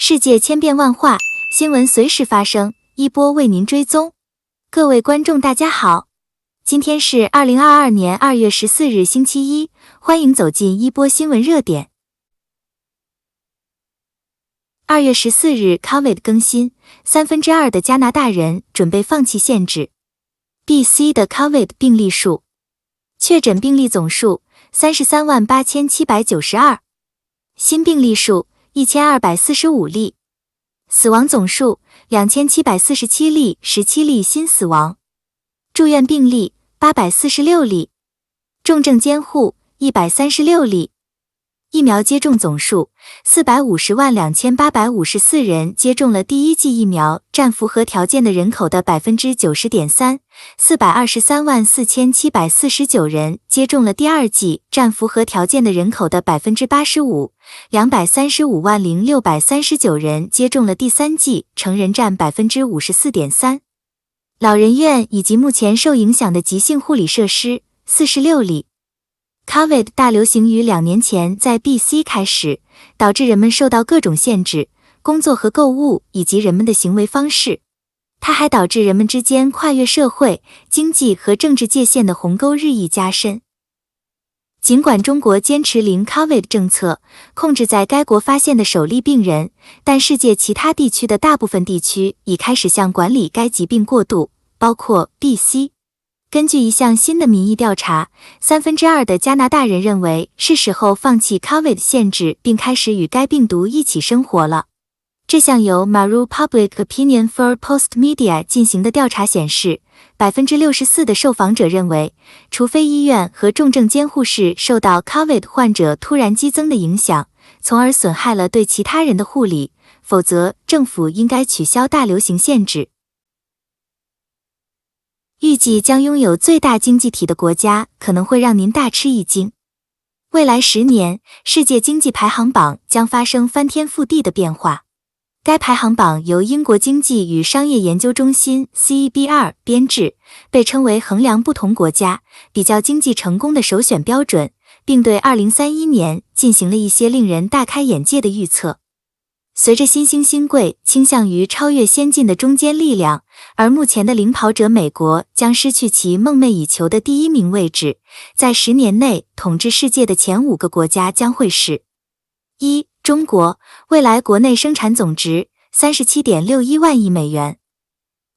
世界千变万化，新闻随时发生，一波为您追踪。各位观众大家好，今天是2022年2月14日星期一，欢迎走进一波新闻热点。2月14日 COVID 更新，2/3的加拿大人准备放弃限制。BC 的 COVID 病例数，确诊病例总数338792，新病例数1245例，死亡总数2747例，17例新死亡，住院病例846例，重症监护136例。疫苗接种总数4502854人接种了第一剂疫苗，占符合条件的人口的 90.3%。4234749人接种了第二剂，占符合条件的人口的 85%。2350639人接种了第三剂，成人占 54.3%。老人院以及目前受影响的急性护理设施46例。COVID 大流行于2年前在 BC 开始，导致人们受到各种限制，工作和购物以及人们的行为方式。它还导致人们之间跨越社会、经济和政治界限的鸿沟日益加深。尽管中国坚持零 COVID 政策，控制在该国发现的首例病人，但世界其他地区的大部分地区已开始向管理该疾病过渡，包括 BC。根据一项新的民意调查，2/3的加拿大人认为是时候放弃 COVID 限制，并开始与该病毒一起生活了。这项由 Maru Public Opinion for Postmedia 进行的调查显示，64% 的受访者认为，除非医院和重症监护室受到 COVID 患者突然激增的影响，从而损害了对其他人的护理，否则政府应该取消大流行限制。预计将拥有最大经济体的国家可能会让您大吃一惊。未来10年，世界经济排行榜将发生翻天覆地的变化。该排行榜由英国经济与商业研究中心 CEBR 编制，被称为衡量不同国家比较经济成功的首选标准，并对2031年进行了一些令人大开眼界的预测。随着新兴新贵倾向于超越先进的中坚力量，而目前的领跑者美国将失去其梦寐以求的第1名位置。在10年内统治世界的前5个国家将会是： 1. 中国，未来国内生产总值 37.61万亿美元。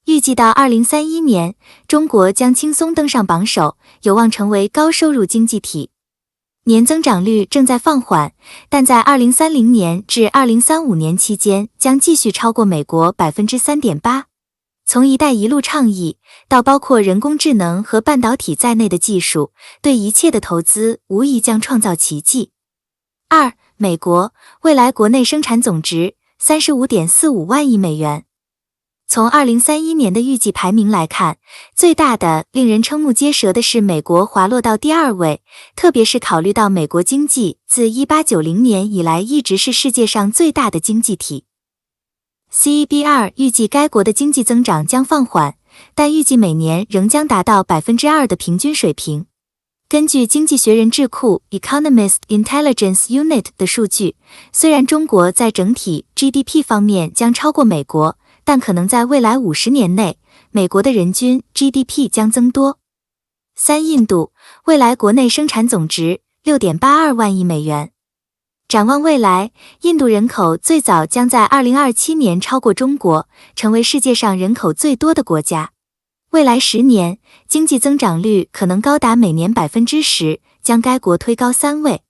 预计到2031年，中国将轻松登上榜首，有望成为高收入经济体。年增长率正在放缓，但在2030年至2035年期间将继续超过美国 3.8%。从一带一路倡议到包括人工智能和半导体在内的技术，对一切的投资无疑将创造奇迹。2. 美国，未来国内生产总值 35.45万亿美元。从2031年的预计排名来看，最大的、令人瞠目结舌的是美国滑落到第2位，特别是考虑到美国经济自1890年以来一直是世界上最大的经济体。CEBR 预计该国的经济增长将放缓，但预计每年仍将达到 2% 的平均水平。根据经济学人智库 Economist Intelligence Unit 的数据，虽然中国在整体 GDP 方面将超过美国，但可能在未来50年内，美国的人均 GDP 将增多。3. 印度，未来国内生产总值 6.82万亿美元。展望未来，印度人口最早将在2027年超过中国，成为世界上人口最多的国家。未来10年，经济增长率可能高达每年 10%， 将该国推高3位。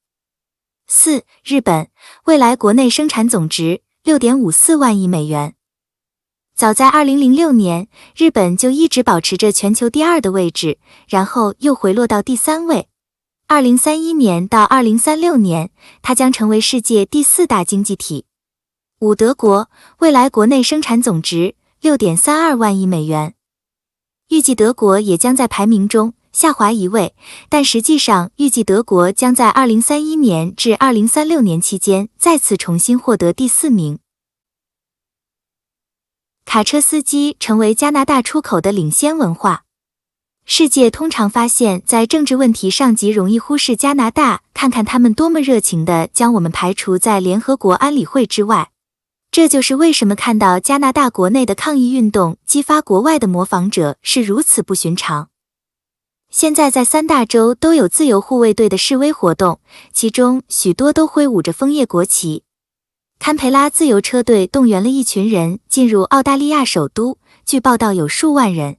4. 日本，未来国内生产总值 6.54万亿美元。早在2006年，日本就一直保持着全球第2的位置，然后又回落到第3位。2031年到2036年，它将成为世界第4大经济体。5. 德国，未来国内生产总值 6.32万亿美元。预计德国也将在排名中下滑1位，但实际上预计德国将在2031年至2036年期间再次重新获得第4名。卡车司机成为加拿大出口的领先文化。世界通常发现，在政治问题上极容易忽视加拿大，看看他们多么热情地将我们排除在联合国安理会之外。这就是为什么看到加拿大国内的抗议运动激发国外的模仿者是如此不寻常。现在在3大洲都有自由护卫队的示威活动，其中许多都挥舞着枫叶国旗。堪培拉自由车队动员了一群人进入澳大利亚首都，据报道有数万人。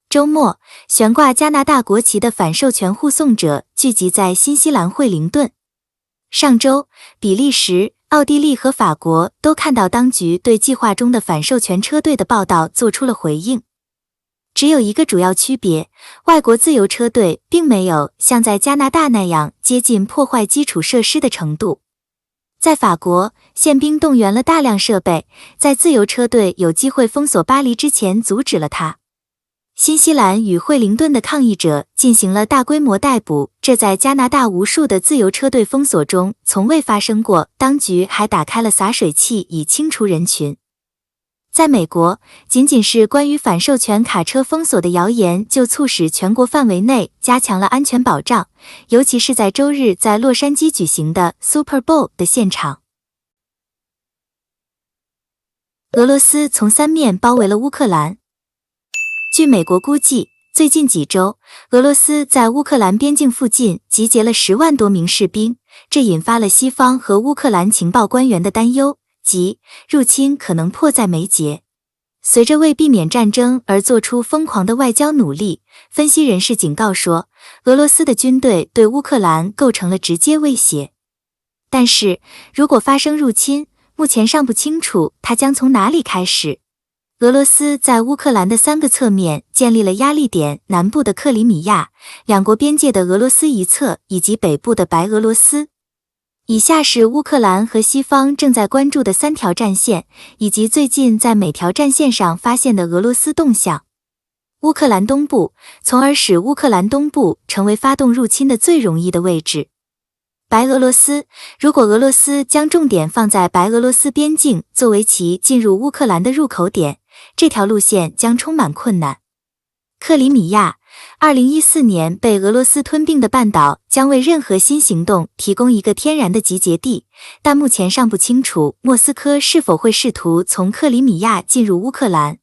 周末，悬挂加拿大国旗的反授权护送者聚集在新西兰惠灵顿。上周，比利时、奥地利和法国都看到当局对计划中的反授权车队的报道做出了回应。只有一个主要区别，外国自由车队并没有像在加拿大那样接近破坏基础设施的程度。在法国，宪兵动员了大量设备，在自由车队有机会封锁巴黎之前阻止了它。新西兰与惠灵顿的抗议者进行了大规模逮捕，这在加拿大无数的自由车队封锁中从未发生过，当局还打开了洒水器以清除人群。在美国，仅仅是关于反授权卡车封锁的谣言就促使全国范围内加强了安全保障，尤其是在周日在洛杉矶举行的 Super Bowl 的现场。俄罗斯从3面包围了乌克兰。据美国估计，最近几周，俄罗斯在乌克兰边境附近集结了10万多名士兵，这引发了西方和乌克兰情报官员的担忧，即入侵可能迫在眉睫。随着为避免战争而做出疯狂的外交努力，分析人士警告说，俄罗斯的军队对乌克兰构成了直接威胁。但是，如果发生入侵，目前尚不清楚它将从哪里开始。俄罗斯在乌克兰的3个侧面建立了压力点，南部的克里米亚、两国边界的俄罗斯一侧以及北部的白俄罗斯。以下是乌克兰和西方正在关注的3条战线，以及最近在每条战线上发现的俄罗斯动向。乌克兰东部，从而使乌克兰东部成为发动入侵的最容易的位置。白俄罗斯，如果俄罗斯将重点放在白俄罗斯边境作为其进入乌克兰的入口点，这条路线将充满困难。克里米亚，2014年被俄罗斯吞并的半岛将为任何新行动提供一个天然的集结地，但目前尚不清楚莫斯科是否会试图从克里米亚进入乌克兰。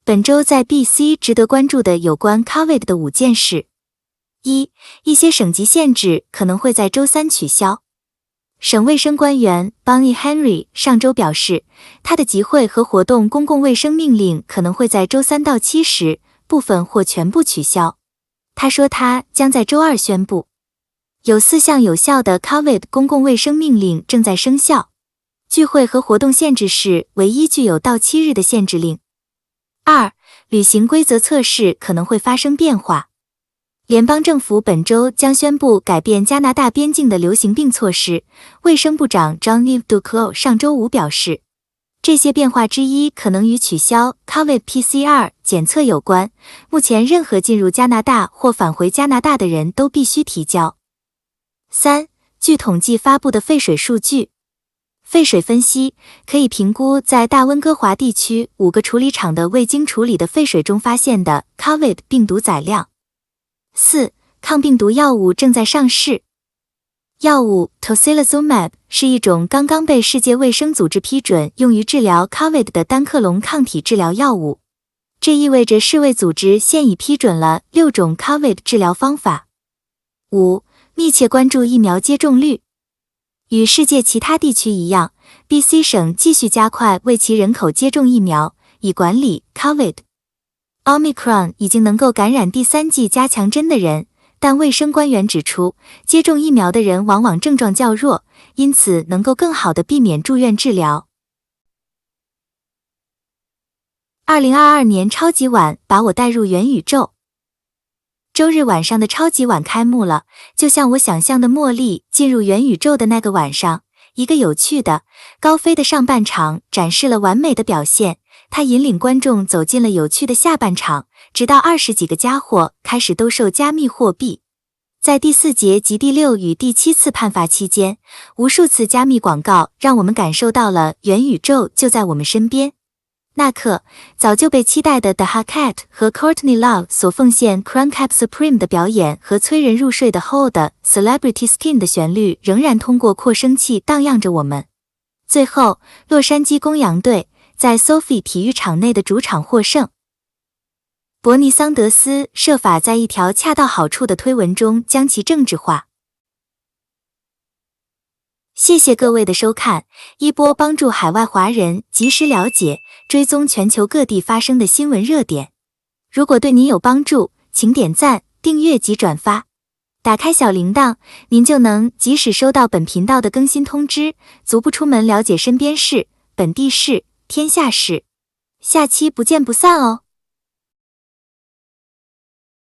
本周在 BC 值得关注的有关 COVID 的5件事。一些省级限制可能会在周3取消。省卫生官员 Bonnie Henry 上周表示，他的集会和活动公共卫生命令可能会在周3到7时部分或全部取消。他说他将在周2宣布。有4项有效的 COVID 公共卫生命令正在生效。聚会和活动限制是唯一具有到期日的限制令。2. 旅行规则测试可能会发生变化。联邦政府本周将宣布改变加拿大边境的流行病措施，卫生部长 Jean-Yves Duclos 上周5表示，这些变化之一可能与取消 COVID PCR 检测有关，目前任何进入加拿大或返回加拿大的人都必须提交。3. 据统计发布的废水数据，废水分析可以评估在大温哥华地区5个处理厂的未经处理的废水中发现的 COVID 病毒载量。4. 抗病毒药物正在上市。药物 Tocilizumab 是一种刚刚被世界卫生组织批准用于治疗 COVID 的单克隆抗体治疗药物。这意味着世卫组织现已批准了6种 COVID 治疗方法。5. 密切关注疫苗接种率。与世界其他地区一样， BC 省继续加快为其人口接种疫苗，以管理 COVID。Omicron 已经能够感染第3剂加强针的人，但卫生官员指出，接种疫苗的人往往症状较弱，因此能够更好地避免住院治疗。2022年超级碗把我带入元宇宙。周日晚上的超级碗开幕了，就像我想象的茉莉进入元宇宙的那个晚上，一个有趣的、高飞的上半场展示了完美的表现。他引领观众走进了有趣的下半场，直到20几个家伙开始兜售加密货币。在第4节及第6与第7次判罚期间，无数次加密广告让我们感受到了元宇宙就在我们身边。那刻，早就被期待的 The Hellcat 和 Courtney Love 所奉献 Crown Cap Supreme 的表演和催人入睡的 Hold 的 Celebrity Skin 的旋律仍然通过扩声器荡漾着我们。最后，洛杉矶公羊队在 SoFi 体育场内的主场获胜。伯尼桑德斯设法在一条恰到好处的推文中将其政治化。谢谢各位的收看，一波帮助海外华人及时了解、追踪全球各地发生的新闻热点。如果对您有帮助，请点赞、订阅及转发。打开小铃铛，您就能及时收到本频道的更新通知。足不出门了解身边事、本地事、天下事。下期不见不散哦。